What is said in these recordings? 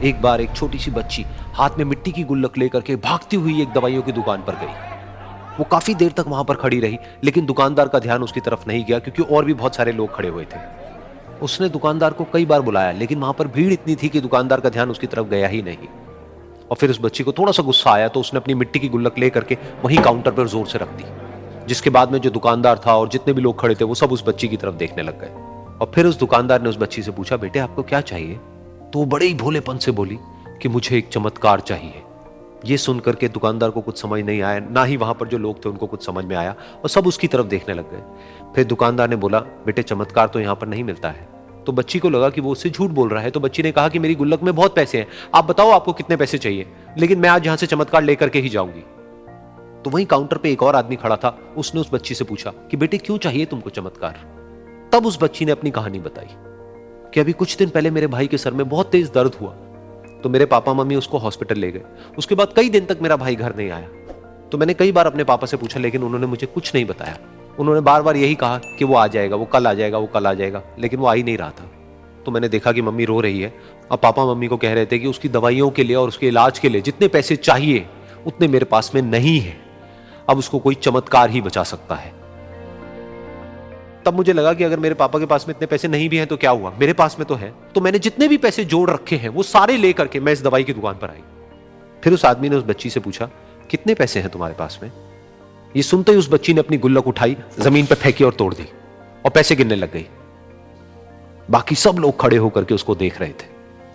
एक बार एक छोटी सी बच्ची हाथ में मिट्टी की गुल्लक लेकर के भागती हुई एक दवाइयों की दुकान पर गई। वो काफी देर तक वहां पर खड़ी रही, लेकिन दुकानदार का ध्यान उसकी तरफ नहीं गया क्योंकि और भी बहुत सारे लोग खड़े हुए थे। उसने दुकानदार को कई बार बुलाया, लेकिन वहां पर भीड़ इतनी थी कि दुकानदार का ध्यान उसकी तरफ गया ही नहीं। और फिर उस बच्ची को थोड़ा सा गुस्सा आया तो उसने अपनी मिट्टी की गुल्लक लेकर के वहीं काउंटर पर जोर से रख दी, जिसके बाद में जो दुकानदार था और जितने भी लोग खड़े थे वो सब उस बच्ची की तरफ देखने लग गए। और फिर उस दुकानदार ने उस बच्ची से पूछा, बेटे आपको क्या चाहिए? तो वो बड़े ही भोलेपन से बोली कि मुझे एक चमत्कार चाहिए। ये सुनकर के दुकानदार को कुछ समझ नहीं आया, ना ही वहां पर जो लोग थे उनको कुछ समझ में आया, और सब उसकी तरफ देखने लग गए। फिर दुकानदार ने बोला, बेटे चमत्कार तो यहां पर नहीं मिलता है। तो बच्ची को लगा कि वो उससे झूठ बोल रहा है, तो बच्ची ने कहा कि मेरी गुल्लक में बहुत पैसे हैं, आप बताओ आपको कितने पैसे चाहिए, लेकिन मैं आज यहां से चमत्कार लेकर के ही जाऊंगी। तो वहीं काउंटर पे एक और आदमी खड़ा था, उसने उस बच्ची से पूछा कि बेटे क्यों चाहिए तुमको चमत्कार? तब उस बच्ची ने अपनी कहानी बताई कि अभी कुछ दिन पहले मेरे भाई के सर में बहुत तेज दर्द हुआ, तो मेरे पापा मम्मी उसको हॉस्पिटल ले गए। उसके बाद कई दिन तक मेरा भाई घर नहीं आया। तो मैंने कई बार अपने पापा से पूछा, लेकिन उन्होंने मुझे कुछ नहीं बताया। उन्होंने बार बार यही कहा कि वो आ जाएगा, वो कल आ जाएगा, वो कल आ जाएगा, लेकिन वो आ ही नहीं रहा था। तो मैंने देखा कि मम्मी रो रही है, और पापा मम्मी को कह रहे थे कि उसकी दवाइयों के लिए और उसके इलाज के लिए जितने पैसे चाहिए उतने मेरे पास में नहीं है, अब उसको कोई चमत्कार ही बचा सकता है। तब मुझे लगा कि अगर मेरे पापा के पास में इतने पैसे नहीं भी हैं तो क्या हुआ, मेरे पास में तो है। तो मैंने जितने भी पैसे जोड़ रखे हैं वो सारे लेकर के मैं इस दवाई की दुकान पर आई। फिर उस आदमी ने उस बच्ची से पूछा, कितने पैसे हैं तुम्हारे पास में? ये सुनते ही उस बच्ची ने अपनी गुल्लक उठाई, जमीन पर फेंकी और तोड़ दी, और पैसे गिनने लग गई। बाकी सब लोग खड़े होकर के उसको देख रहे थे।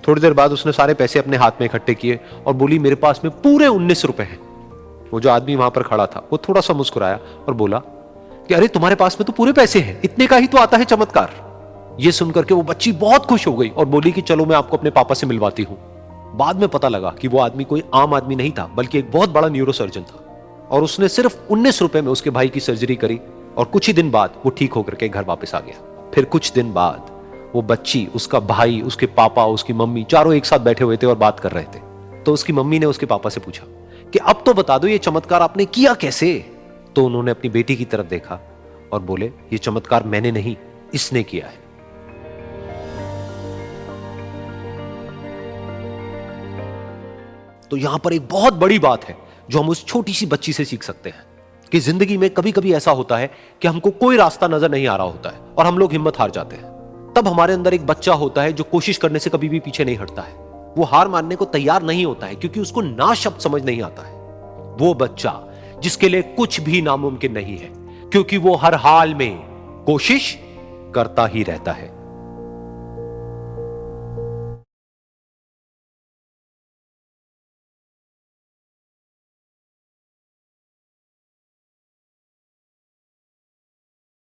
थोड़ी देर बाद उसने सारे पैसे अपने हाथ में इकट्ठे किए और बोली, मेरे पास में पूरे 19 रुपए हैं। वो जो आदमी वहां पर खड़ा था वो थोड़ा सा मुस्कुराया और बोला कि अरे तुम्हारे पास में तो पूरे पैसे हैं, इतने का ही तो आता है चमत्कार। ये सुनकर के वो बच्ची बहुत खुश हो गई और बोली कि चलो मैं आपको अपने पापा से मिलवाती हूं। बाद में पता लगा कि वो आदमी कोई आम आदमी नहीं था, बल्कि एक बहुत बड़ा न्यूरोसर्जन था, और उसने सिर्फ 19 रुपए में उसके भाई की सर्जरी करी, और कुछ ही दिन बाद वो ठीक होकर के घर वापस आ गया। फिर कुछ दिन बाद वो बच्ची, उसका भाई, उसके पापा, उसकी मम्मी, चारों एक साथ बैठे हुए थे और बात कर रहे थे। तो उसकी मम्मी ने उसके पापा से पूछा कि अब तो बता दो ये चमत्कार आपने किया कैसे? तो उन्होंने अपनी बेटी की तरफ देखा और बोले, ये चमत्कार मैंने नहीं, इसने किया है। तो यहां पर एक बहुत बड़ी बात है जो हम उस छोटी सी बच्ची से सीख सकते हैं कि जिंदगी में कभी कभी ऐसा होता है कि हमको कोई रास्ता नजर नहीं आ रहा होता है और हम लोग हिम्मत हार जाते हैं। तब हमारे अंदर एक बच्चा होता है जो कोशिश करने से कभी भी पीछे नहीं हटता है। वो हार मानने को तैयार नहीं होता है क्योंकि उसको ना शब्द समझ नहीं आता है। वो बच्चा जिसके लिए कुछ भी नामुमकिन नहीं है, क्योंकि वो हर हाल में कोशिश करता ही रहता है।